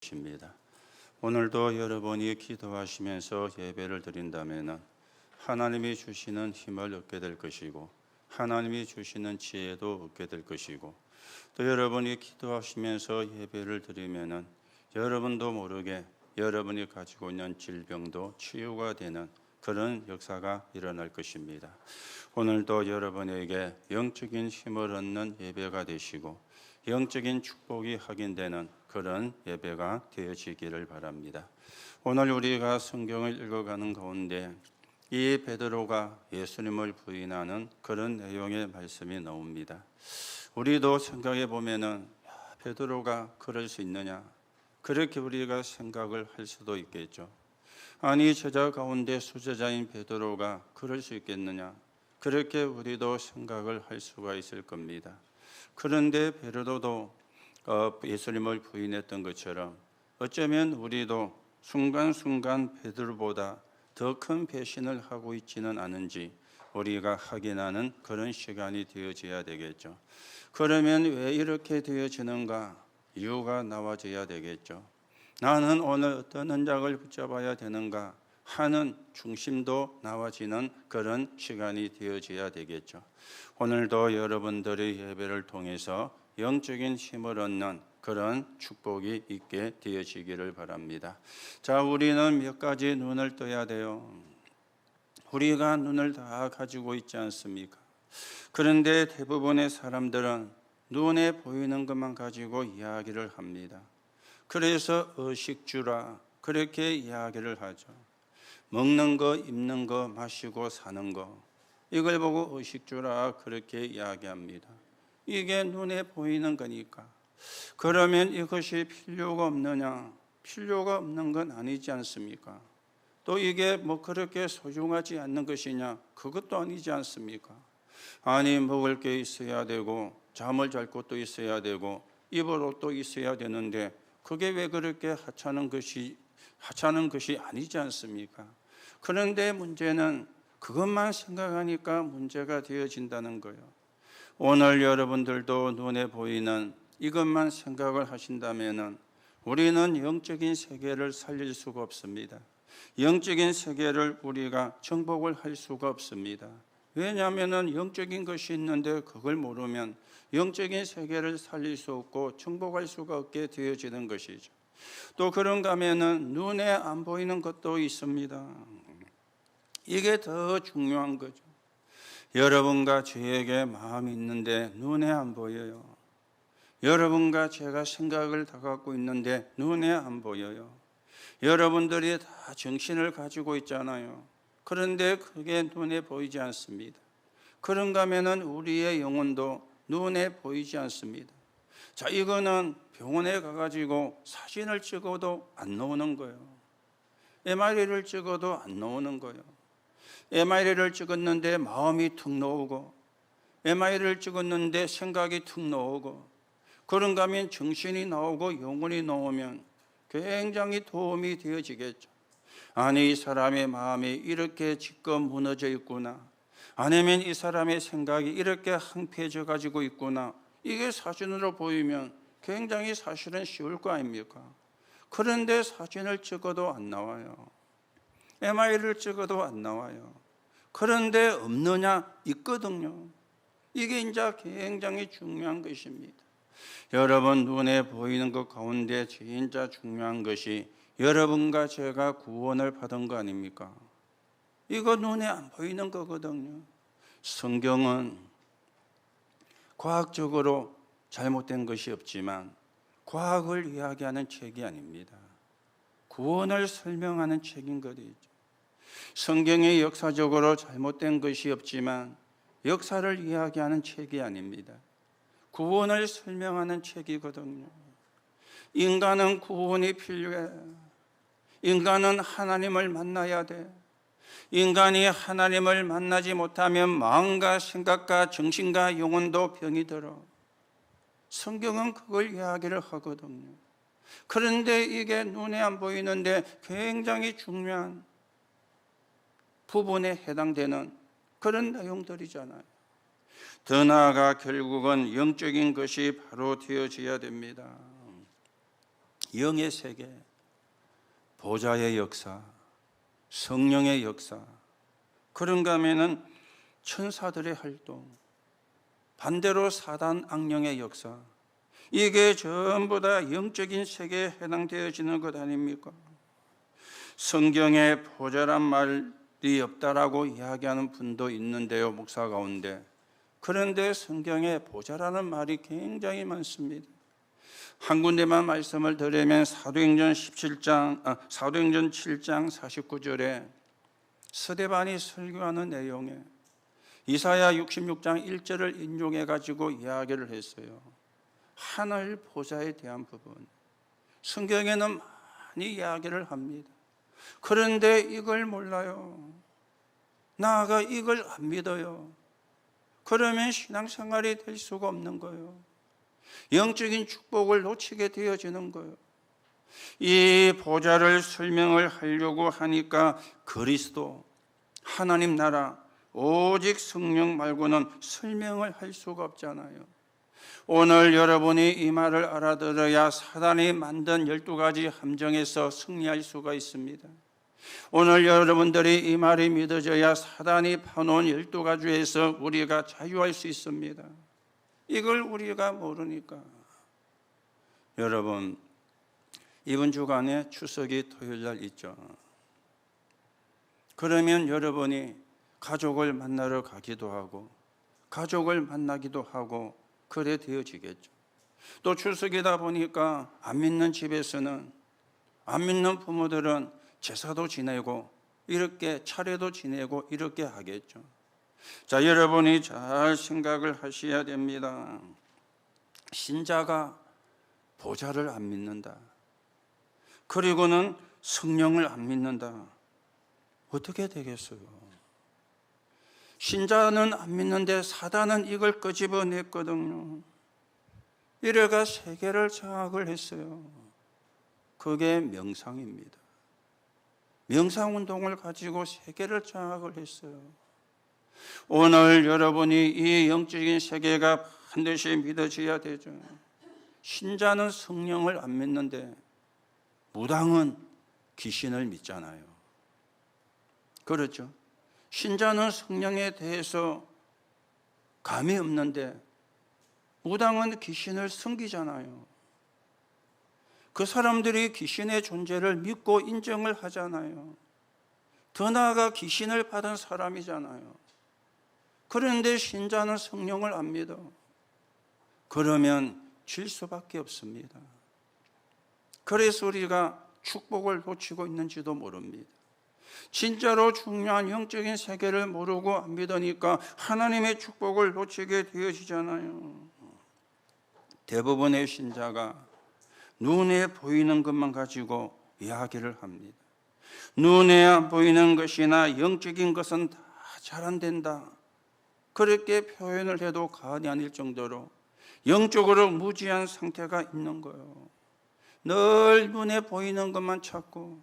것입니다. 오늘도 여러분이 기도하시면서 예배를 드린다면 하나님이 주시는 힘을 얻게 될 것이고 하나님이 주시는 지혜도 얻게 될 것이고 또 여러분이 기도하시면서 예배를 드리면 여러분도 모르게 여러분이 가지고 있는 질병도 치유가 되는 그런 역사가 일어날 것입니다. 오늘도 여러분에게 영적인 힘을 얻는 예배가 되시고 영적인 축복이 확인되는 그런 예배가 되어지기를 바랍니다. 오늘 우리가 성경을 읽어가는 가운데 이 베드로가 예수님을 부인하는 그런 내용의 말씀이 나옵니다. 우리도 생각해 보면은 베드로가 그럴 수 있느냐, 그렇게 우리가 생각을 할 수도 있겠죠. 아니 제자 가운데 수제자인 베드로가 그럴 수 있겠느냐, 그렇게 우리도 생각을 할 수가 있을 겁니다. 그런데 베드로도 예수님을 부인했던 것처럼 어쩌면 우리도 순간순간 베드로보다 더 큰 배신을 하고 있지는 않은지 우리가 확인하는 그런 시간이 되어져야 되겠죠. 그러면 왜 이렇게 되어지는가? 이유가 나와져야 되겠죠. 나는 오늘 어떤 언약을 붙잡아야 되는가 하는 중심도 나와지는 그런 시간이 되어져야 되겠죠. 오늘도 여러분들의 예배를 통해서 영적인 힘을 얻는 그런 축복이 있게 되어지기를 바랍니다. 자, 우리는 몇 가지 눈을 떠야 돼요. 우리가 눈을 다 가지고 있지 않습니까? 그런데 대부분의 사람들은 눈에 보이는 것만 가지고 이야기를 합니다. 그래서 의식주라 그렇게 이야기를 하죠. 먹는 거, 입는 거, 마시고 사는 거, 이걸 보고 의식주라 그렇게 이야기합니다. 이게 눈에 보이는 거니까. 그러면 이것이 필요가 없느냐? 필요가 없는 건 아니지 않습니까? 또 이게 뭐 그렇게 소중하지 않는 것이냐? 그것도 아니지 않습니까? 아니 먹을 게 있어야 되고 잠을 잘 곳도 있어야 되고 입을 옷도 있어야 되는데 그게 왜 그렇게 하찮은 것이 아니지 않습니까? 그런데 문제는 그것만 생각하니까 문제가 되어진다는 거예요. 오늘 여러분들도 눈에 보이는 이것만 생각을 하신다면 우리는 영적인 세계를 살릴 수가 없습니다. 영적인 세계를 우리가 정복을 할 수가 없습니다. 왜냐하면 영적인 것이 있는데 그걸 모르면 영적인 세계를 살릴 수 없고 정복할 수가 없게 되어지는 것이죠. 또 그런가 하면은 눈에 안 보이는 것도 있습니다. 이게 더 중요한 거죠. 여러분과 저에게 마음이 있는데 눈에 안 보여요. 여러분과 제가 생각을 다 갖고 있는데 눈에 안 보여요. 여러분들이 다 정신을 가지고 있잖아요. 그런데 그게 눈에 보이지 않습니다. 그런가 하면은 우리의 영혼도 눈에 보이지 않습니다. 자, 이거는 병원에 가가지고 사진을 찍어도 안 나오는 거예요. MRI를 찍어도 안 나오는 거예요. MRI를 찍었는데 마음이 툭 나오고 MRI를 찍었는데 생각이 툭 나오고 그런가 하면 정신이 나오고 영혼이 나오면 굉장히 도움이 되어지겠죠. 아니 이 사람의 마음이 이렇게 지금 무너져 있구나. 아니면 이 사람의 생각이 이렇게 황폐해져 가지고 있구나. 이게 사진으로 보이면 굉장히 사실은 쉬울 거 아닙니까? 그런데 사진을 찍어도 안 나와요. MRI를 찍어도 안 나와요. 그런데 없느냐? 있거든요. 이게 이제 굉장히 중요한 것입니다. 여러분 눈에 보이는 것 가운데 진짜 중요한 것이 여러분과 제가 구원을 받은 거 아닙니까? 이거 눈에 안 보이는 거거든요. 성경은 과학적으로 잘못된 것이 없지만 과학을 이야기하는 책이 아닙니다. 구원을 설명하는 책인 것이죠. 성경이 역사적으로 잘못된 것이 없지만 역사를 이야기하는 책이 아닙니다. 구원을 설명하는 책이거든요. 인간은 구원이 필요해. 인간은 하나님을 만나야 돼. 인간이 하나님을 만나지 못하면 마음과 생각과 정신과 영혼도 병이 들어. 성경은 그걸 이야기를 하거든요. 그런데 이게 눈에 안 보이는데 굉장히 중요한 부분에 해당되는 그런 내용들이잖아요. 더 나아가 결국은 영적인 것이 바로 되어져야 됩니다. 영의 세계, 보좌의 역사, 성령의 역사, 그런가 하면은 천사들의 활동, 반대로 사단 악령의 역사, 이게 전부 다 영적인 세계에 해당되어지는 것 아닙니까? 성경에 보좌란 말이 없다라고 이야기하는 분도 있는데요, 목사 가운데. 그런데 성경에 보좌라는 말이 굉장히 많습니다. 한 군데만 말씀을 드리면 사도행전 7장 49절에 스데반이 설교하는 내용에 이사야 66장 1절을 인용해 가지고 이야기를 했어요. 하늘 보좌에 대한 부분, 성경에는 많이 이야기를 합니다. 그런데 이걸 몰라요. 나아가 이걸 안 믿어요. 그러면 신앙생활이 될 수가 없는 거예요. 영적인 축복을 놓치게 되어지는 거예요. 이 보좌를 설명을 하려고 하니까 그리스도, 하나님 나라, 오직 성령 말고는 설명을 할 수가 없잖아요. 오늘 여러분이 이 말을 알아들어야 사단이 만든 12가지 함정에서 승리할 수가 있습니다. 오늘 여러분들이 이 말이 믿어져야 사단이 파놓은 12가지에서 우리가 자유할 수 있습니다. 이걸 우리가 모르니까. 여러분, 이번 주간에 추석이 토요일날 있죠. 그러면 여러분이 가족을 만나러 가기도 하고 가족을 만나기도 하고 그래 되어지겠죠. 또 추석이다 보니까 안 믿는 집에서는, 안 믿는 부모들은 제사도 지내고 이렇게 차례도 지내고 이렇게 하겠죠. 자, 여러분이 잘 생각을 하셔야 됩니다. 신자가 보좌를 안 믿는다, 그리고는 성령을 안 믿는다, 어떻게 되겠어요? 신자는 안 믿는데 사단은 이걸 끄집어냈거든요. 이래가 세계를 장악을 했어요. 그게 명상입니다. 명상운동을 가지고 세계를 장악을 했어요. 오늘 여러분이 이 영적인 세계가 반드시 믿어져야 되죠. 신자는 성령을 안 믿는데 무당은 귀신을 믿잖아요. 그렇죠? 신자는 성령에 대해서 감이 없는데 무당은 귀신을 섬기잖아요. 그 사람들이 귀신의 존재를 믿고 인정을 하잖아요. 더 나아가 귀신을 받은 사람이잖아요. 그런데 신자는 성령을 안 믿어. 그러면 질 수밖에 없습니다. 그래서 우리가 축복을 놓치고 있는지도 모릅니다. 진짜로 중요한 영적인 세계를 모르고 안 믿으니까 하나님의 축복을 놓치게 되어지잖아요. 대부분의 신자가 눈에 보이는 것만 가지고 이야기를 합니다. 눈에 안 보이는 것이나 영적인 것은 다 잘 안 된다, 그렇게 표현을 해도 과언이 아닐 정도로 영적으로 무지한 상태가 있는 거예요. 늘 눈에 보이는 것만 찾고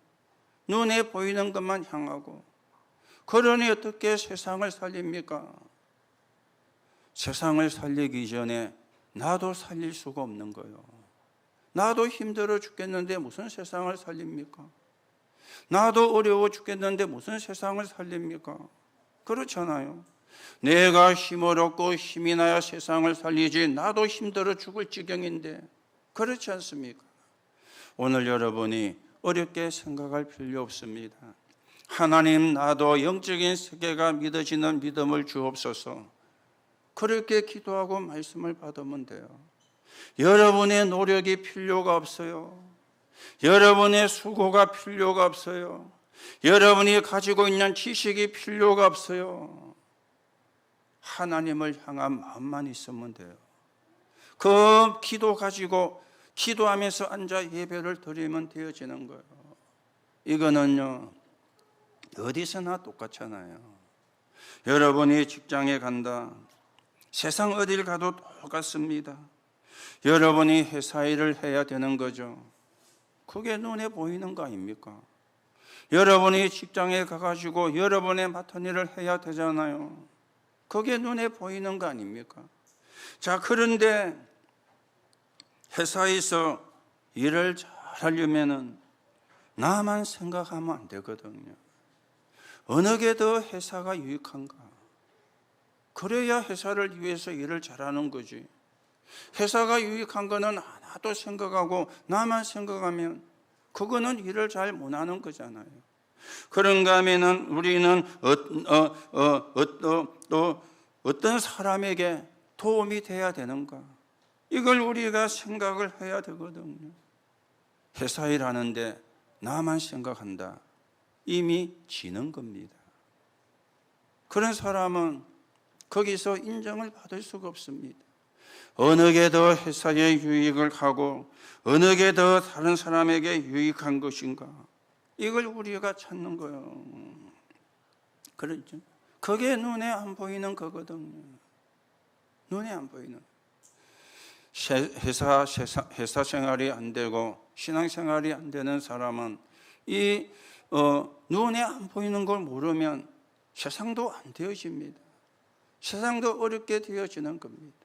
눈에 보이는 것만 향하고, 그러니 어떻게 세상을 살립니까? 세상을 살리기 전에 나도 살릴 수가 없는 거예요. 나도 힘들어 죽겠는데 무슨 세상을 살립니까? 나도 어려워 죽겠는데 무슨 세상을 살립니까? 그렇잖아요. 내가 힘을 얻고 힘이 나야 세상을 살리지, 나도 힘들어 죽을 지경인데, 그렇지 않습니까? 오늘 여러분이 어렵게 생각할 필요 없습니다. 하나님, 나도 영적인 세계가 믿어지는 믿음을 주옵소서, 그렇게 기도하고 말씀을 받으면 돼요. 여러분의 노력이 필요가 없어요. 여러분의 수고가 필요가 없어요. 여러분이 가지고 있는 지식이 필요가 없어요. 하나님을 향한 마음만 있으면 돼요. 그 기도 가지고 기도하면서 앉아 예배를 드리면 되어지는 거예요. 이거는요, 어디서나 똑같잖아요. 여러분이 직장에 간다, 세상 어딜 가도 똑같습니다. 여러분이 회사 일을 해야 되는 거죠. 그게 눈에 보이는 거 아닙니까? 여러분이 직장에 가가지고 여러분의 맡은 일을 해야 되잖아요. 그게 눈에 보이는 거 아닙니까? 자, 그런데 회사에서 일을 잘 잘하려면은 나만 생각하면 안 되거든요. 어느 게 더 회사가 유익한가? 그래야 회사를 위해서 일을 잘하는 거지. 회사가 유익한 거는 하나도 생각하고 나만 생각하면 그거는 일을 잘 못하는 거잖아요. 그런가 하면은 우리는 또 어떤 사람에게 도움이 돼야 되는가? 이걸 우리가 생각을 해야 되거든요. 회사 일하는데 나만 생각한다. 이미 지는 겁니다. 그런 사람은 거기서 인정을 받을 수가 없습니다. 어느 게 더 회사에 유익을 하고 어느 게 더 다른 사람에게 유익한 것인가? 이걸 우리가 찾는 거예요. 그렇죠? 그게 눈에 안 보이는 거거든요. 눈에 안 보이는. 회사 생활이 안 되고 신앙생활이 안 되는 사람은 눈에 안 보이는 걸 모르면 세상도 안 되어집니다. 세상도 어렵게 되어지는 겁니다.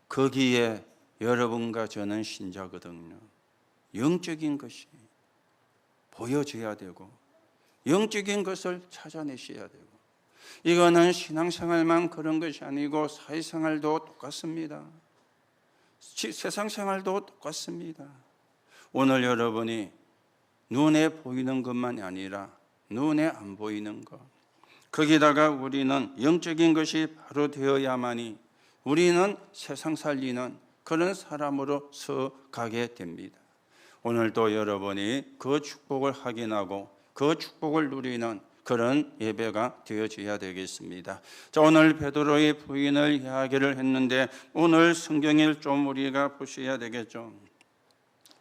거기에 여러분과 저는 신자거든요. 영적인 것이 보여져야 되고 영적인 것을 찾아내셔야 되고, 이거는 신앙생활만 그런 것이 아니고 사회생활도 똑같습니다. 세상 생활도 똑같습니다. 오늘 여러분이 눈에 보이는 것만이 아니라 눈에 안 보이는 것, 거기다가 우리는 영적인 것이 바로 되어야만이 우리는 세상 살리는 그런 사람으로서 가게 됩니다. 오늘도 여러분이 그 축복을 확인하고 그 축복을 누리는 그런 예배가 되어져야 되겠습니다. 자, 오늘 베드로의 부인을 이야기를 했는데 오늘 성경을 좀 우리가 보셔야 되겠죠.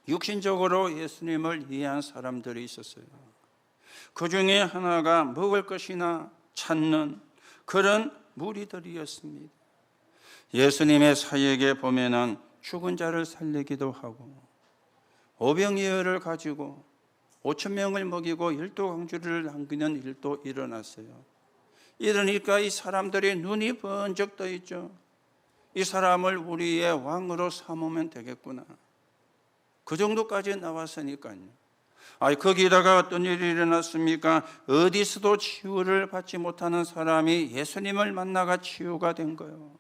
육신적으로 예수님을 이해한 사람들이 있었어요. 그 중에 하나가 먹을 것이나 찾는 그런 무리들이었습니다. 예수님의 사역에 보면은 죽은 자를 살리기도 하고 오병이어를 가지고 5,000명을 먹이고 12광주리를 남기는 일도 일어났어요. 이러니까 이 사람들의 눈이 번쩍 떠 있죠. 이 사람을 우리의 왕으로 삼으면 되겠구나. 그 정도까지 나왔으니까요. 거기다가 어떤 일이 일어났습니까? 어디서도 치유를 받지 못하는 사람이 예수님을 만나가 치유가 된 거예요.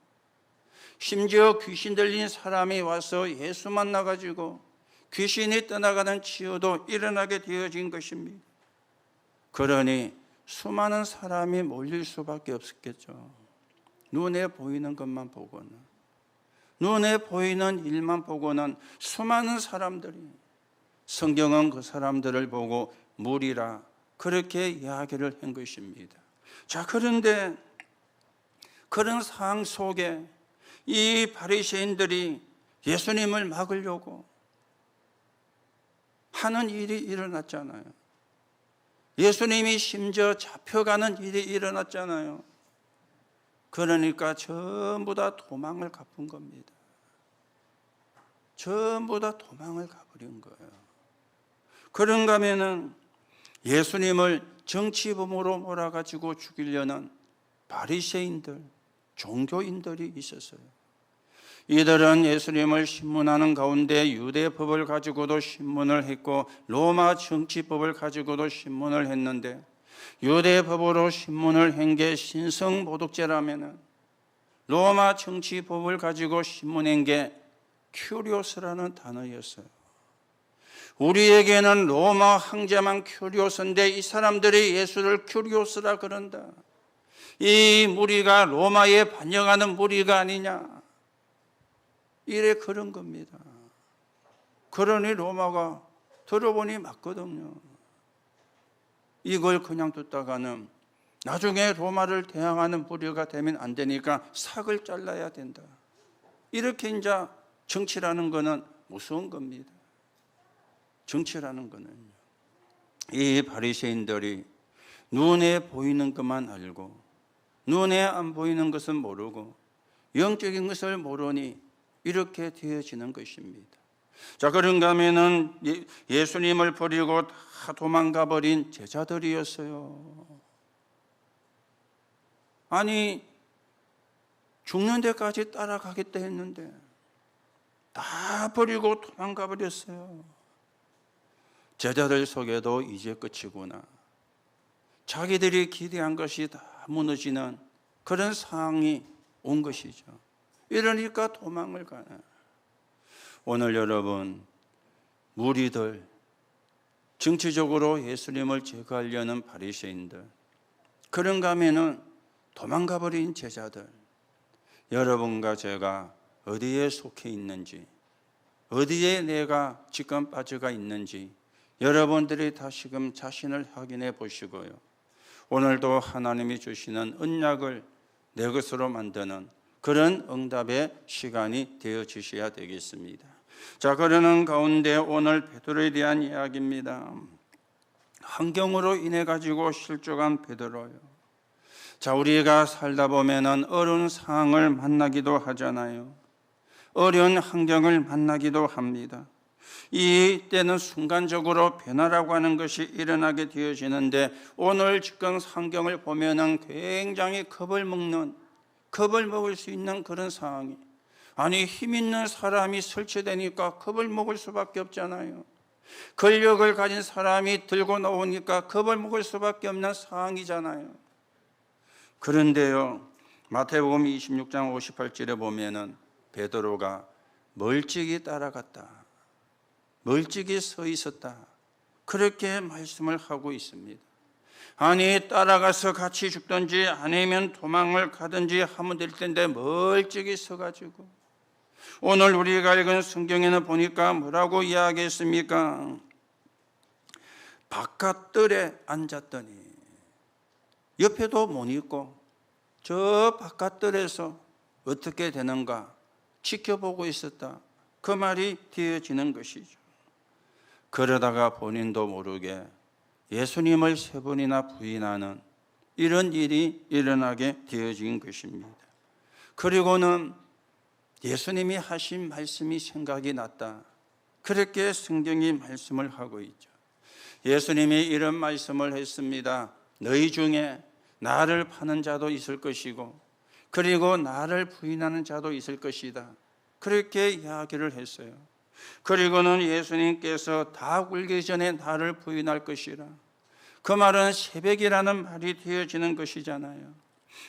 심지어 귀신 들린 사람이 와서 예수 만나가지고 귀신이 떠나가는 치유도 일어나게 되어진 것입니다. 그러니 수많은 사람이 몰릴 수밖에 없었겠죠. 눈에 보이는 것만 보고는, 눈에 보이는 일만 보고는 수많은 사람들이, 성경은 그 사람들을 보고 무리라 그렇게 이야기를 한 것입니다. 자, 그런데 그런 상황 속에 이 바리새인들이 예수님을 막으려고 하는 일이 일어났잖아요. 예수님이 심지어 잡혀가는 일이 일어났잖아요. 그러니까 전부 다 도망을 가쁜 겁니다. 전부 다 도망을 가버린 거예요. 그런가 하면은 예수님을 정치범으로 몰아가지고 죽이려는 바리새인들, 종교인들이 있었어요. 이들은 예수님을 신문하는 가운데 유대법을 가지고도 신문을 했고 로마 정치법을 가지고도 신문을 했는데, 유대법으로 신문을 한 게 신성모독죄라면 로마 정치법을 가지고 신문한 게 큐리오스라는 단어였어요. 우리에게는 로마 황제만 큐리오스인데 이 사람들이 예수를 큐리오스라 그런다. 이 무리가 로마에 반영하는 무리가 아니냐, 이래 그런 겁니다. 그러니 로마가 들어보니 맞거든요. 이걸 그냥 뒀다가는 나중에 로마를 대항하는 무리가 되면 안 되니까 삭을 잘라야 된다. 이렇게 이제 정치라는 거는 무서운 겁니다. 정치라는 거는 이 바리새인들이 눈에 보이는 것만 알고 눈에 안 보이는 것은 모르고 영적인 것을 모르니 이렇게 되어지는 것입니다. 자, 그런가 하면은 예수님을 버리고 다 도망가 버린 제자들이었어요. 아니, 죽는 데까지 따라가겠다 했는데 다 버리고 도망가 버렸어요. 제자들 속에도 이제 끝이구나. 자기들이 기대한 것이 다 무너지는 그런 상황이 온 것이죠. 이러니까 도망을 가는. 오늘 여러분, 무리들, 정치적으로 예수님을 제거하려는 바리새인들, 그런가 하면은 도망가 버린 제자들, 여러분과 제가 어디에 속해 있는지, 어디에 내가 지금 빠져가 있는지 여러분들이 다시금 자신을 확인해 보시고요. 오늘도 하나님이 주시는 언약을 내 것으로 만드는 그런 응답의 시간이 되어 주셔야 되겠습니다. 자, 그러는 가운데 오늘 베드로에 대한 이야기입니다. 환경으로 인해 가지고 실족한 베드로요. 자, 우리가 살다 보면은 어려운 상황을 만나기도 하잖아요. 어려운 환경을 만나기도 합니다. 이때는 순간적으로 변화라고 하는 것이 일어나게 되어지는데, 오늘 지금 환경을 보면은 굉장히 겁을 먹을 수 있는 그런 상황이, 아니 힘 있는 사람이 설치되니까 겁을 먹을 수밖에 없잖아요. 권력을 가진 사람이 들고 나오니까 겁을 먹을 수밖에 없는 상황이잖아요. 그런데요, 마태복음 26장 58절에 보면은 베드로가 멀찍이 따라갔다, 멀찍이 서 있었다, 그렇게 말씀을 하고 있습니다. 아니 따라가서 같이 죽든지 아니면 도망을 가든지 하면 될 텐데 멀찍이 서가지고, 오늘 우리가 읽은 성경에는 보니까 뭐라고 이야기했습니까? 바깥들에 앉았더니, 옆에도 못 있고 저 바깥들에서 어떻게 되는가 지켜보고 있었다, 그 말이 되어지는 것이죠. 그러다가 본인도 모르게 예수님을 3번이나 부인하는 이런 일이 일어나게 되어진 것입니다. 그리고는 예수님이 하신 말씀이 생각이 났다, 그렇게 성경이 말씀을 하고 있죠. 예수님이 이런 말씀을 했습니다. 너희 중에 나를 파는 자도 있을 것이고 그리고 나를 부인하는 자도 있을 것이다, 그렇게 이야기를 했어요. 그리고는 예수님께서 다 굴기 전에 나를 부인할 것이라, 그 말은 새벽이라는 말이 되어지는 것이잖아요.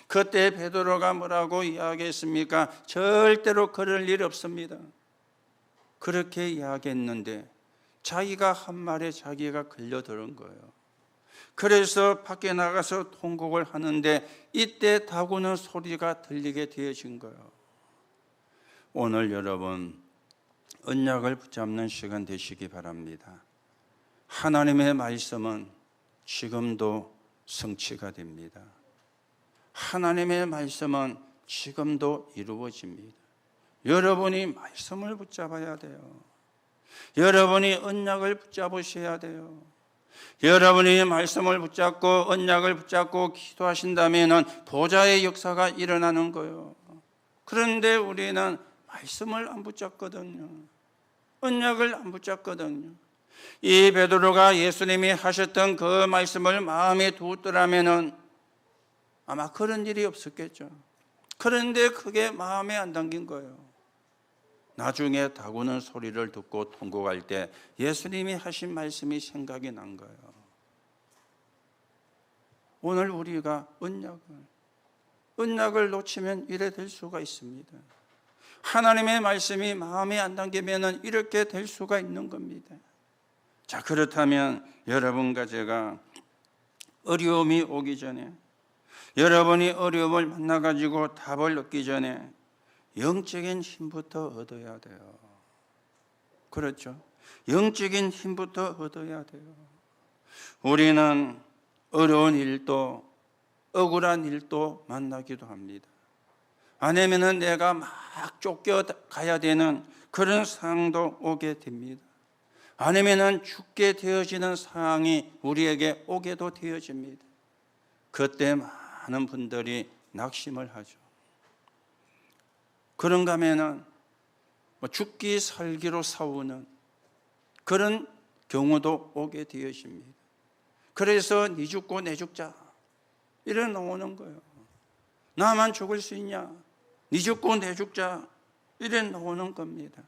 그때 베드로가 뭐라고 이야기했습니까? 절대로 그럴 일 없습니다, 그렇게 이야기했는데 자기가 한 말에 자기가 걸려들은 거예요. 그래서 밖에 나가서 통곡을 하는데 이때 다구는 소리가 들리게 되어진 거예요. 오늘 여러분, 언약을 붙잡는 시간 되시기 바랍니다. 하나님의 말씀은 지금도 성취가 됩니다. 하나님의 말씀은 지금도 이루어집니다. 여러분이 말씀을 붙잡아야 돼요. 여러분이 언약을 붙잡으셔야 돼요. 여러분이 말씀을 붙잡고 언약을 붙잡고 기도하신다면 보좌의 역사가 일어나는 거예요. 그런데 우리는 말씀을 안 붙잡거든요. 언약을 안 붙잡거든요. 이 베드로가 예수님이 하셨던 그 말씀을 마음에 두었더라면 아마 그런 일이 없었겠죠. 그런데 그게 마음에 안 담긴 거예요. 나중에 다구는 소리를 듣고 통곡할 때 예수님이 하신 말씀이 생각이 난 거예요. 오늘 우리가 언약을 놓치면 이래 될 수가 있습니다. 하나님의 말씀이 마음에 안 담기면 이렇게 될 수가 있는 겁니다. 자, 그렇다면 여러분과 제가 어려움이 오기 전에, 여러분이 어려움을 만나가지고 답을 얻기 전에 영적인 힘부터 얻어야 돼요. 그렇죠? 영적인 힘부터 얻어야 돼요. 우리는 어려운 일도 억울한 일도 만나기도 합니다. 아니면은 내가 막 쫓겨가야 되는 그런 상황도 오게 됩니다. 아니면은 죽게 되어지는 상황이 우리에게 오게도 되어집니다. 그때 많은 분들이 낙심을 하죠. 그런가 하면은 죽기 살기로 싸우는 그런 경우도 오게 되어집니다. 그래서 네 죽고 내 죽자 이래 나오는 거예요. 나만 죽을 수 있냐? 네 죽고 내 죽자 이래 나오는 겁니다.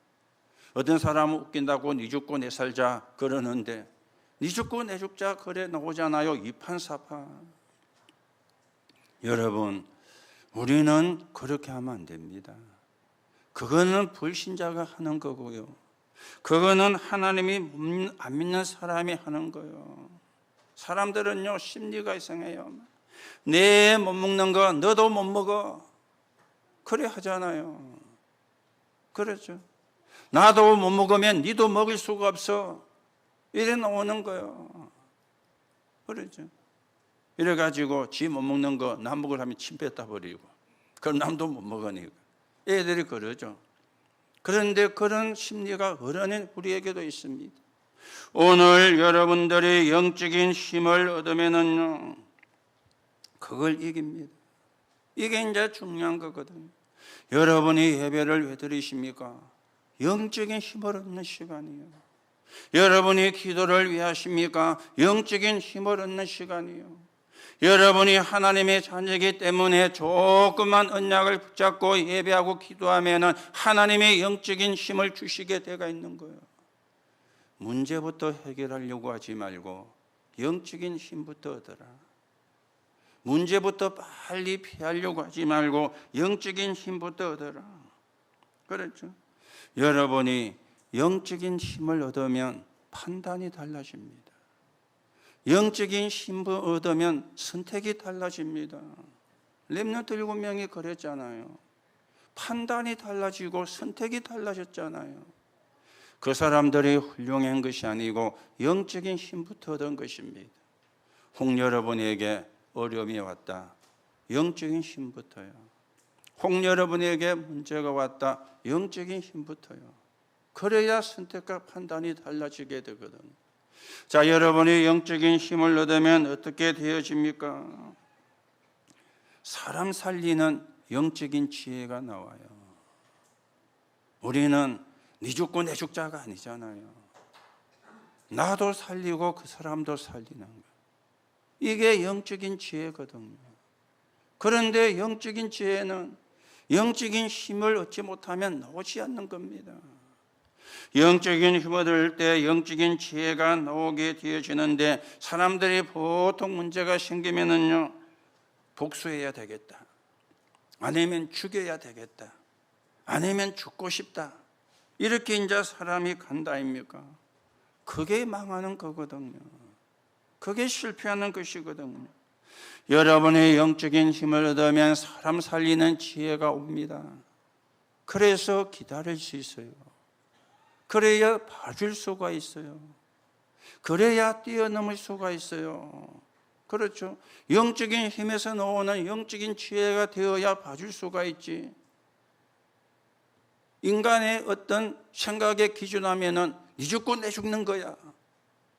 어떤 사람은 웃긴다고 네 죽고 내 살자 그러는데 네 죽고 내 죽자 그래 나오잖아요. 이판사판. 여러분, 우리는 그렇게 하면 안 됩니다. 그거는 불신자가 하는 거고요. 그거는 하나님이 안 믿는 사람이 하는 거예요. 사람들은요, 심리가 이상해요. 내 못 먹는 거 너도 못 먹어. 그래 하잖아요. 그렇죠. 나도 못 먹으면 니도 먹을 수가 없어. 이래 나오는 거예요. 그렇죠. 이래가지고 지 못 먹는 거 남 먹으라면 침 뱉다 버리고, 그럼 남도 못 먹으니까 애들이 그러죠. 그런데 그런 심리가 어른인 우리에게도 있습니다. 오늘 여러분들이 영적인 힘을 얻으면은요, 그걸 이깁니다. 이게 이제 중요한 거거든요. 여러분이 예배를 왜 드리십니까? 영적인 힘을 얻는 시간이에요. 여러분이 기도를 왜 하십니까? 영적인 힘을 얻는 시간이에요. 여러분이 하나님의 자녀이기 때문에 조그만 언약을 붙잡고 예배하고 기도하면 하나님의 영적인 힘을 주시게 되어 있는 거예요. 문제부터 해결하려고 하지 말고 영적인 힘부터 얻어라. 문제부터 빨리 피하려고 하지 말고 영적인 힘부터 얻어라. 그렇죠? 여러분이 영적인 힘을 얻으면 판단이 달라집니다. 영적인 힘을 얻으면 선택이 달라집니다. 렘넌트 7명이 그랬잖아요. 판단이 달라지고 선택이 달라졌잖아요. 그 사람들이 훌륭한 것이 아니고 영적인 힘부터 얻은 것입니다. 혹 여러분에게 어려움이 왔다. 영적인 힘부터요. 혹 여러분에게 문제가 왔다. 영적인 힘부터요. 그래야 선택과 판단이 달라지게 되거든요. 자, 여러분이 영적인 힘을 얻으면 어떻게 되어집니까? 사람 살리는 영적인 지혜가 나와요. 우리는 네 죽고 내 죽자가 아니잖아요. 나도 살리고 그 사람도 살리는 거예요. 이게 영적인 지혜거든요. 그런데 영적인 지혜는 영적인 힘을 얻지 못하면 나오지 않는 겁니다. 영적인 힘을 얻을 때 영적인 지혜가 나오게 되어지는데, 사람들이 보통 문제가 생기면은요, 복수해야 되겠다, 아니면 죽여야 되겠다, 아니면 죽고 싶다, 이렇게 이제 사람이 간다 아닙니까? 그게 망하는 거거든요. 그게 실패하는 것이거든요. 여러분의 영적인 힘을 얻으면 사람 살리는 지혜가 옵니다. 그래서 기다릴 수 있어요. 그래야 봐줄 수가 있어요. 그래야 뛰어넘을 수가 있어요. 그렇죠. 영적인 힘에서 나오는 영적인 지혜가 되어야 봐줄 수가 있지. 인간의 어떤 생각에 기준하면은 네 죽고 내 죽는 거야,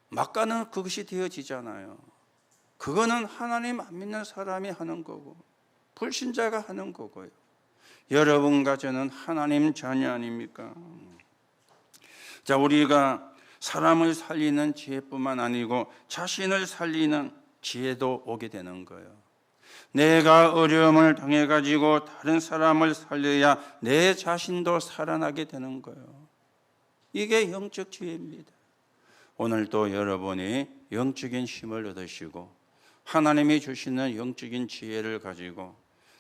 막가는 그것이 되어지잖아요. 그거는 하나님 안 믿는 사람이 하는 거고 불신자가 하는 거고요. 여러분과 저는 하나님 자녀 아닙니까? 자, 우리가 사람을 살리는 지혜뿐만 아니고 자신을 살리는 지혜도 오게 되는 거예요. 내가 어려움을 당해가지고 다른 사람을 살려야 내 자신도 살아나게 되는 거예요. 이게 영적 지혜입니다. 오늘도 여러분이 영적인 힘을 얻으시고 하나님이 주시는 영적인 지혜를 가지고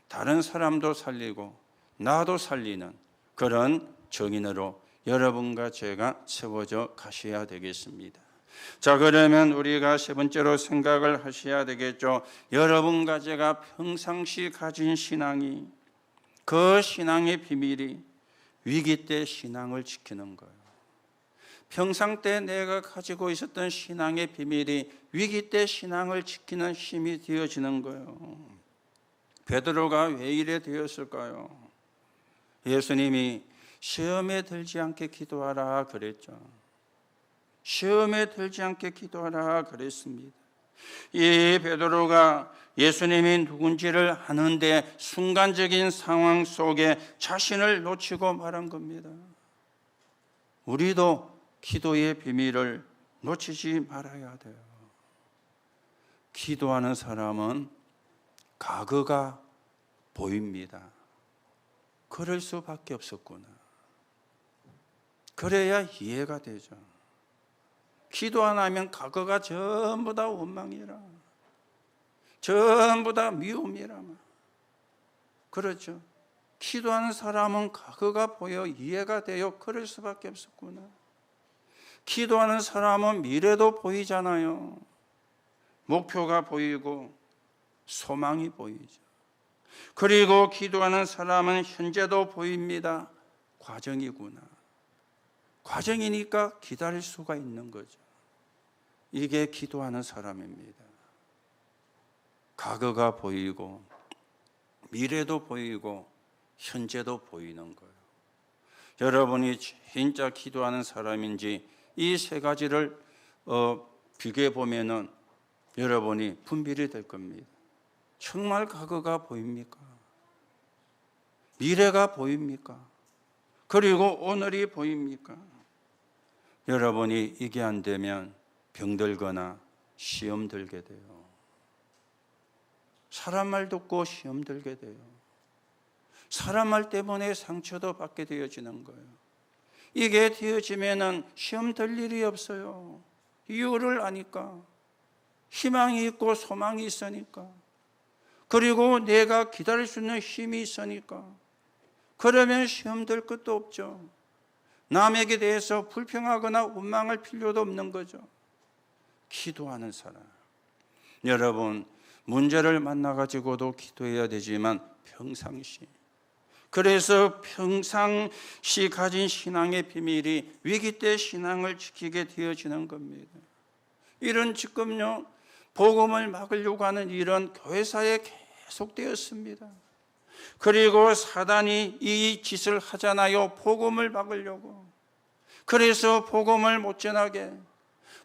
다른 사람도 살리고 나도 살리는 그런 정인으로 여러분과 제가 세워져 가셔야 되겠습니다. 자, 그러면 우리가 세 번째로 생각을 하셔야 되겠죠. 여러분과 제가 평상시 가진 신앙이, 그 신앙의 비밀이 위기 때 신앙을 지키는 거예요. 평상 때 내가 가지고 있었던 신앙의 비밀이 위기 때 신앙을 지키는 힘이 되어지는 거예요. 베드로가 왜 이래 되었을까요? 예수님이 시험에 들지 않게 기도하라 그랬죠. 시험에 들지 않게 기도하라 그랬습니다. 이 베드로가 예수님이 누군지를 아는데 순간적인 상황 속에 자신을 놓치고 말한 겁니다. 우리도 기도의 비밀을 놓치지 말아야 돼요. 기도하는 사람은 과거가 보입니다. 그럴 수밖에 없었구나. 그래야 이해가 되죠. 기도 안 하면 과거가 전부 다 원망이라, 전부 다 미움이라. 그렇죠. 기도하는 사람은 과거가 보여 이해가 돼요. 그럴 수밖에 없었구나. 기도하는 사람은 미래도 보이잖아요. 목표가 보이고 소망이 보이죠. 그리고 기도하는 사람은 현재도 보입니다. 과정이구나. 과정이니까 기다릴 수가 있는 거죠. 이게 기도하는 사람입니다. 과거가 보이고 미래도 보이고 현재도 보이는 거예요. 여러분이 진짜 기도하는 사람인지 이 세 가지를 비교해 보면은 여러분이 분별이 될 겁니다. 정말 과거가 보입니까? 미래가 보입니까? 그리고 오늘이 보입니까? 여러분이 이게 안 되면 병들거나 시험 들게 돼요. 사람 말 듣고 시험 들게 돼요. 사람 말 때문에 상처도 받게 되어지는 거예요. 이게 되어지면은 시험 들 일이 없어요. 이유를 아니까. 희망이 있고 소망이 있으니까. 그리고 내가 기다릴 수 있는 힘이 있으니까. 그러면 시험 들 것도 없죠. 남에게 대해서 불평하거나 원망할 필요도 없는 거죠. 기도하는 사람. 여러분, 문제를 만나가지고도 기도해야 되지만 평상시. 그래서 평상시 가진 신앙의 비밀이 위기 때 신앙을 지키게 되어지는 겁니다. 이런 지금요, 복음을 막으려고 하는 이런 교회사에 계속되었습니다. 그리고 사단이 이 짓을 하잖아요. 복음을 막으려고. 그래서 복음을 못 전하게,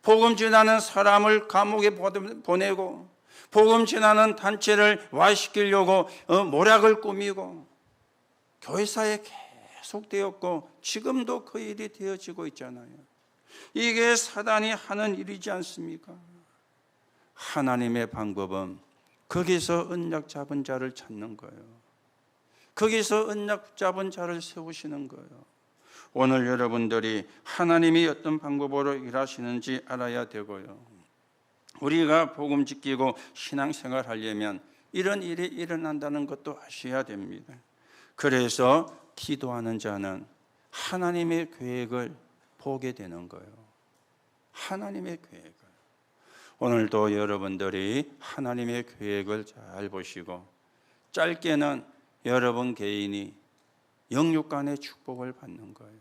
복음 전하는 사람을 감옥에 보내고, 복음 전하는 단체를 와시키려고 모략을 꾸미고, 교회사에 계속되었고 지금도 그 일이 되어지고 있잖아요. 이게 사단이 하는 일이지 않습니까? 하나님의 방법은 거기서 언약 잡은 자를 찾는 거예요. 거기서 언약 잡은 자를 세우시는 거예요. 오늘 여러분들이 하나님이 어떤 방법으로 일하시는지 알아야 되고요. 우리가 복음 지키고 신앙생활 하려면 이런 일이 일어난다는 것도 아셔야 됩니다. 그래서 기도하는 자는 하나님의 계획을 보게 되는 거예요. 하나님의 계획을. 오늘도 여러분들이 하나님의 계획을 잘 보시고 짧게는 여러분 개인이 영육간의 축복을 받는 거예요.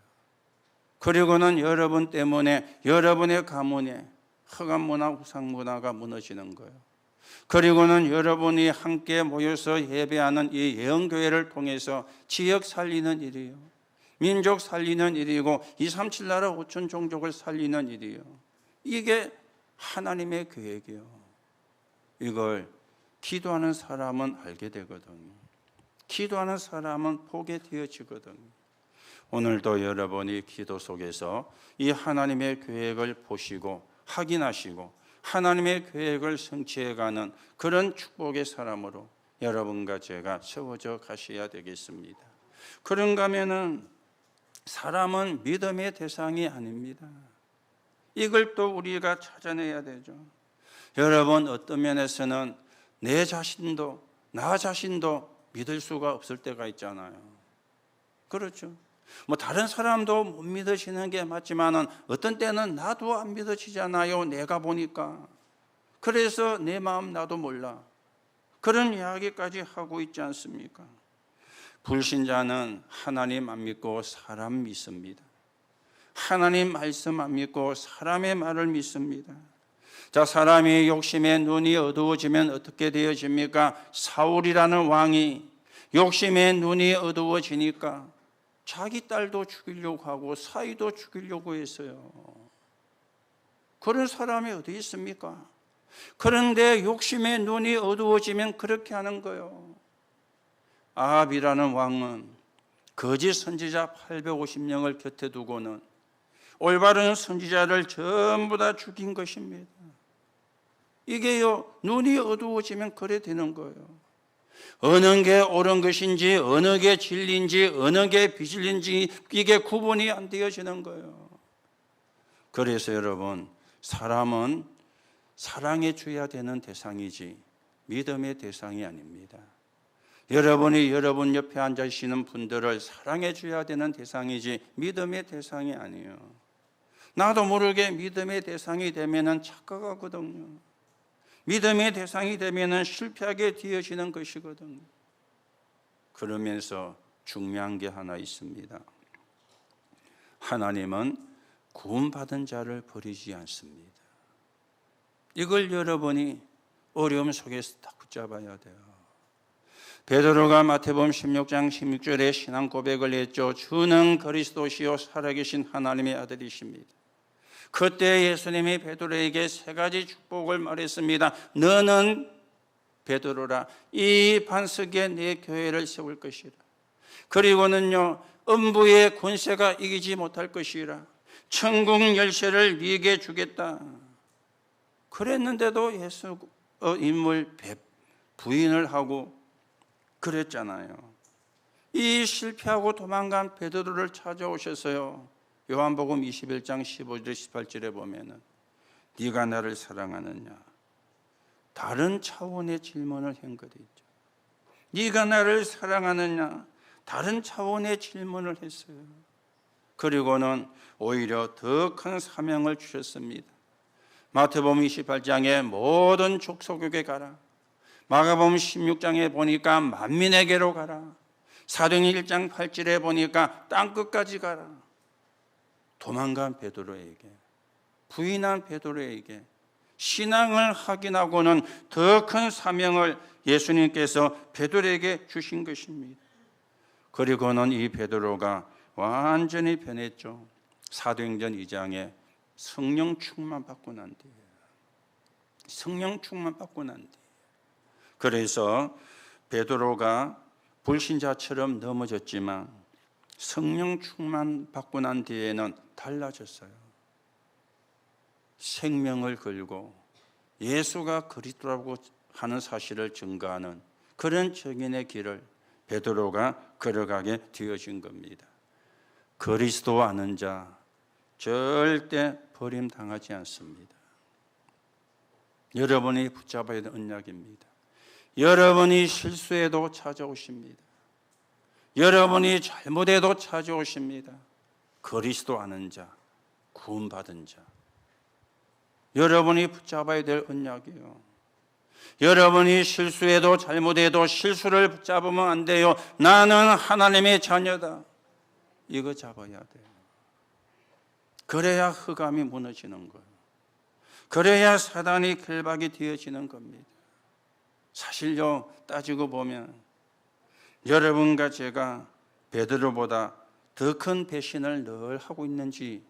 그리고는 여러분 때문에 여러분의 가문에 흑암 문화, 우상 문화가 무너지는 거예요. 그리고는 여러분이 함께 모여서 예배하는 이 예언교회를 통해서 지역 살리는 일이요, 민족 살리는 일이고 237 나라 5천 종족을 살리는 일이요. 이게 하나님의 계획이요. 이걸 기도하는 사람은 알게 되거든요. 기도하는 사람은 보게 되어지거든요. 오늘도 여러분이 기도 속에서 이 하나님의 계획을 보시고 확인하시고 하나님의 계획을 성취해가는 그런 축복의 사람으로 여러분과 제가 세워져 가셔야 되겠습니다. 그런가 하면은 사람은 믿음의 대상이 아닙니다. 이걸 또 우리가 찾아내야 되죠. 여러분, 어떤 면에서는 내 자신도 나 자신도 믿을 수가 없을 때가 있잖아요. 그렇죠. 다른 사람도 못 믿으시는 게 맞지만은 어떤 때는 나도 안 믿어지잖아요. 내가 보니까. 그래서 내 마음 나도 몰라. 그런 이야기까지 하고 있지 않습니까? 불신자는 하나님 안 믿고 사람 믿습니다. 하나님 말씀 안 믿고 사람의 말을 믿습니다. 자, 사람이 욕심에 눈이 어두워지면 어떻게 되어집니까? 사울이라는 왕이 욕심에 눈이 어두워지니까 자기 딸도 죽이려고 하고 사위도 죽이려고 했어요. 그런 사람이 어디 있습니까? 그런데 욕심에 눈이 어두워지면 그렇게 하는 거예요. 아합이라는 왕은 거짓 선지자 850명을 곁에 두고는 올바른 선지자를 전부 다 죽인 것입니다. 이게요, 눈이 어두워지면 그래 되는 거예요. 어느 게 옳은 것인지, 어느 게 진리인지, 어느 게 비진리인지 이게 구분이 안 되어지는 거예요. 그래서 여러분, 사람은 사랑해 줘야 되는 대상이지 믿음의 대상이 아닙니다. 여러분이 여러분 옆에 앉아 계시는 분들을 사랑해 줘야 되는 대상이지 믿음의 대상이 아니에요. 나도 모르게 믿음의 대상이 되면은 착각하거든요. 믿음의 대상이 되면은 실패하게 되어지는 것이거든요. 그러면서 중요한 게 하나 있습니다. 하나님은 구원받은 자를 버리지 않습니다. 이걸 여러분이 어려움 속에서 딱 붙잡아야 돼요. 베드로가 마태복음 16장 16절에 신앙 고백을 했죠. 주는 그리스도시요 살아계신 하나님의 아들이십니다. 그때 예수님이 베드로에게 세 가지 축복을 말했습니다. 너는 베드로라, 이 반석에 내 교회를 세울 것이라. 그리고는요, 음부의 권세가 이기지 못할 것이라. 천국 열쇠를 네게 주겠다. 그랬는데도 예수 인물 부인을 하고 그랬잖아요. 이 실패하고 도망간 베드로를 찾아오셔서요, 요한복음 21장 15절 18절에 보면은 네가 나를 사랑하느냐, 다른 차원의 질문을 한 것이죠. 네가 나를 사랑하느냐, 다른 차원의 질문을 했어요. 그리고는 오히려 더 큰 사명을 주셨습니다. 마태복음 28장에 모든 족속에게 가라. 마가복음 16장에 보니까 만민에게로 가라. 사도행전 1장 8절에 보니까 땅끝까지 가라. 도망간 베드로에게, 부인한 베드로에게 신앙을 확인하고는 더 큰 사명을 예수님께서 베드로에게 주신 것입니다. 그리고는 이 베드로가 완전히 변했죠. 사도행전 2장에 성령 충만 받고 난 뒤에, 성령 충만 받고 난 뒤에, 그래서 베드로가 불신자처럼 넘어졌지만 성령 충만 받고 난 뒤에는 달라졌어요. 생명을 걸고 예수가 그리스도라고 하는 사실을 증거하는 그런 증인의 길을 베드로가 걸어가게 되어진 겁니다. 그리스도 아는 자 절대 버림당하지 않습니다. 여러분이 붙잡아야 될 언약입니다. 여러분이 실수해도 찾아오십니다. 여러분이 잘못해도 찾아오십니다. 그리스도 아는 자, 구원받은 자, 여러분이 붙잡아야 될 언약이에요. 여러분이 실수해도 잘못해도 실수를 붙잡으면 안 돼요. 나는 하나님의 자녀다, 이거 잡아야 돼요. 그래야 흑암이 무너지는 거예요. 그래야 사단이 결박이 되어지는 겁니다. 사실요, 따지고 보면 여러분과 제가 베드로보다 더 큰 배신을 늘 하고 있는지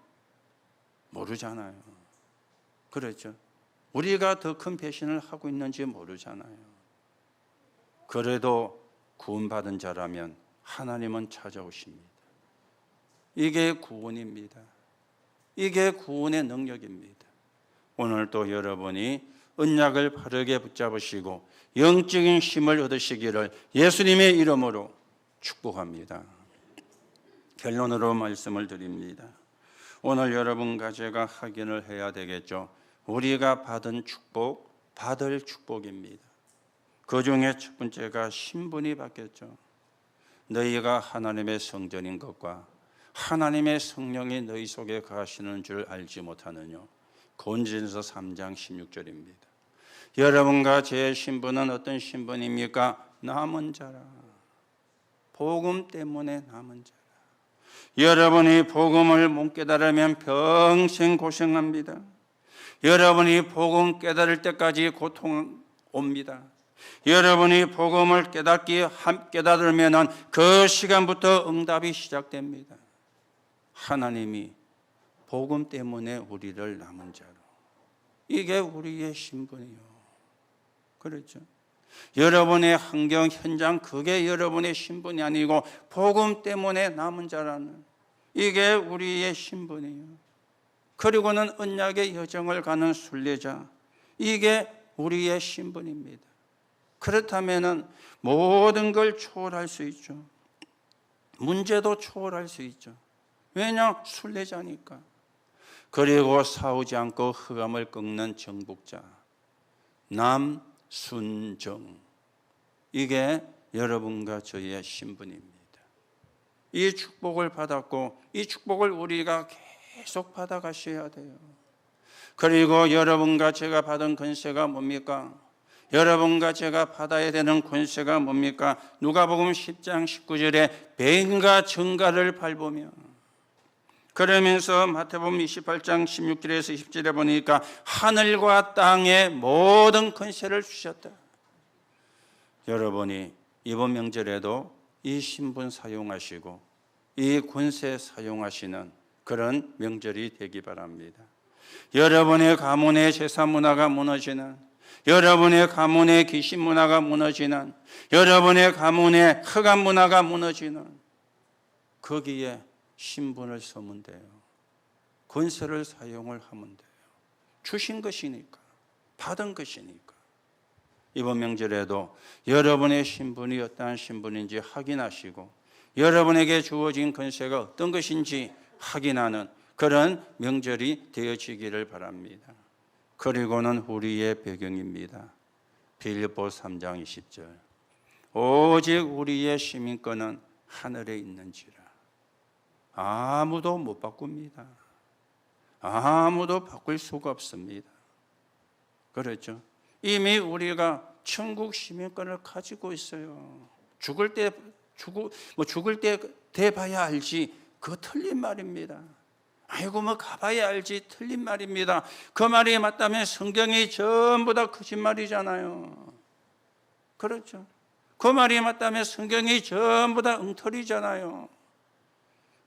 모르잖아요. 그렇죠? 우리가 더 큰 배신을 하고 있는지 모르잖아요. 그래도 구원받은 자라면 하나님은 찾아오십니다. 이게 구원입니다. 이게 구원의 능력입니다. 오늘도 여러분이 언약을 바르게 붙잡으시고 영적인 힘을 얻으시기를 예수님의 이름으로 축복합니다. 결론으로 말씀을 드립니다. 오늘 여러분과 제가 확인을 해야 되겠죠. 우리가 받은 축복, 받을 축복입니다. 그 중에 첫 번째가 신분이 바뀌었죠. 너희가 하나님의 성전인 것과 하나님의 성령이 너희 속에 거하시는 줄 알지 못하느냐. 고린도전서 3장 16절입니다. 여러분과 제 신분은 어떤 신분입니까? 남은 자라. 복음 때문에 남은 자라. 여러분이 복음을 못 깨달으면 평생 고생합니다. 여러분이 복음 깨달을 때까지 고통 옵니다. 여러분이 복음을 깨달으면 그 시간부터 응답이 시작됩니다. 하나님이 복음 때문에 우리를 남은 자로, 이게 우리의 신분이요. 그렇죠? 여러분의 환경, 현장, 그게 여러분의 신분이 아니고 복음 때문에 남은 자라는, 이게 우리의 신분이에요. 그리고는 언약의 여정을 가는 순례자, 이게 우리의 신분입니다. 그렇다면 모든 걸 초월할 수 있죠. 문제도 초월할 수 있죠. 왜냐? 순례자니까. 그리고 싸우지 않고 흑암을 꺾는 정복자, 남순정. 이게 여러분과 저의 신분입니다. 이 축복을 받았고 이 축복을 우리가 계속 받아가셔야 돼요. 그리고 여러분과 제가 받은 권세가 뭡니까? 여러분과 제가 받아야 되는 권세가 뭡니까? 누가복음 10장 19절에 뱀과 정갈을 밟으며, 그러면서 마태복음 28장 16절에서 20절에 보니까 하늘과 땅의 모든 권세를 주셨다. 여러분이 이번 명절에도 이 신분 사용하시고 이 권세 사용하시는 그런 명절이 되기 바랍니다. 여러분의 가문의 제사 문화가 무너지는, 여러분의 가문의 귀신 문화가 무너지는, 여러분의 가문의 흑암 문화가 무너지는, 거기에 신분을 쓰면 돼요. 권세를 사용을 하면 돼요. 주신 것이니까, 받은 것이니까. 이번 명절에도 여러분의 신분이 어떠한 신분인지 확인하시고 여러분에게 주어진 권세가 어떤 것인지 확인하는 그런 명절이 되어지기를 바랍니다. 그리고는 우리의 배경입니다. 빌립보 3장 20절. 오직 우리의 시민권은 하늘에 있는지라. 아무도 못 바꿉니다. 아무도 바꿀 수가 없습니다. 그렇죠? 이미 우리가 천국 시민권을 가지고 있어요. 죽을 때 돼봐야 알지. 그거 틀린 말입니다. 아이고 가봐야 알지. 틀린 말입니다. 그 말이 맞다면 성경이 전부 다 거짓말이잖아요. 그렇죠? 그 말이 맞다면 성경이 전부 다 엉터리잖아요.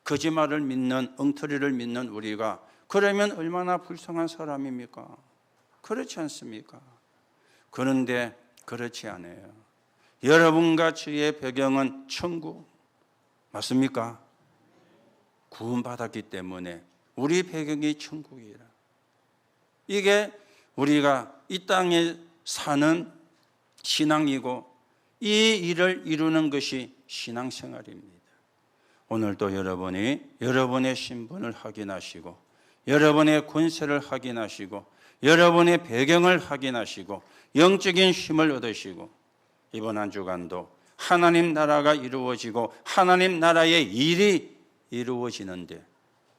거짓말을 믿는, 엉터리를 믿는 우리가 그러면 얼마나 불쌍한 사람입니까? 그렇지 않습니까? 그런데 그렇지 않아요. 여러분과 저의 배경은 천국 맞습니까? 구원받았기 때문에 우리 배경이 천국이라. 이게 우리가 이 땅에 사는 신앙이고 이 일을 이루는 것이 신앙생활입니다. 오늘도 여러분이 여러분의 신분을 확인하시고 여러분의 권세를 확인하시고 여러분의 배경을 확인하시고 영적인 힘을 얻으시고 이번 한 주간도 하나님 나라가 이루어지고 하나님 나라의 일이 이루어지는데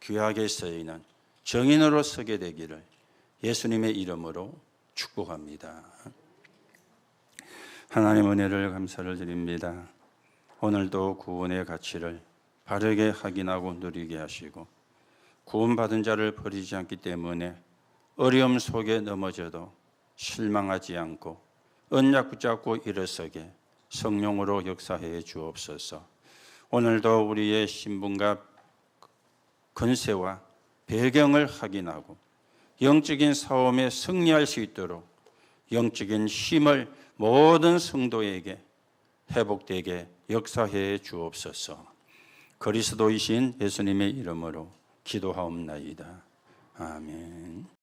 귀하게 쓰이는 정인으로 서게 되기를 예수님의 이름으로 축복합니다. 하나님 은혜를 감사를 드립니다. 오늘도 구원의 가치를 바르게 확인하고 누리게 하시고 구원받은 자를 버리지 않기 때문에 어려움 속에 넘어져도 실망하지 않고 언약 붙잡고 일어서게 성령으로 역사해 주옵소서. 오늘도 우리의 신분과 권세와 배경을 확인하고 영적인 싸움에 승리할 수 있도록 영적인 힘을 모든 성도에게 회복되게 역사해 주옵소서. 그리스도이신 예수님의 이름으로 기도하옵나이다. 아멘.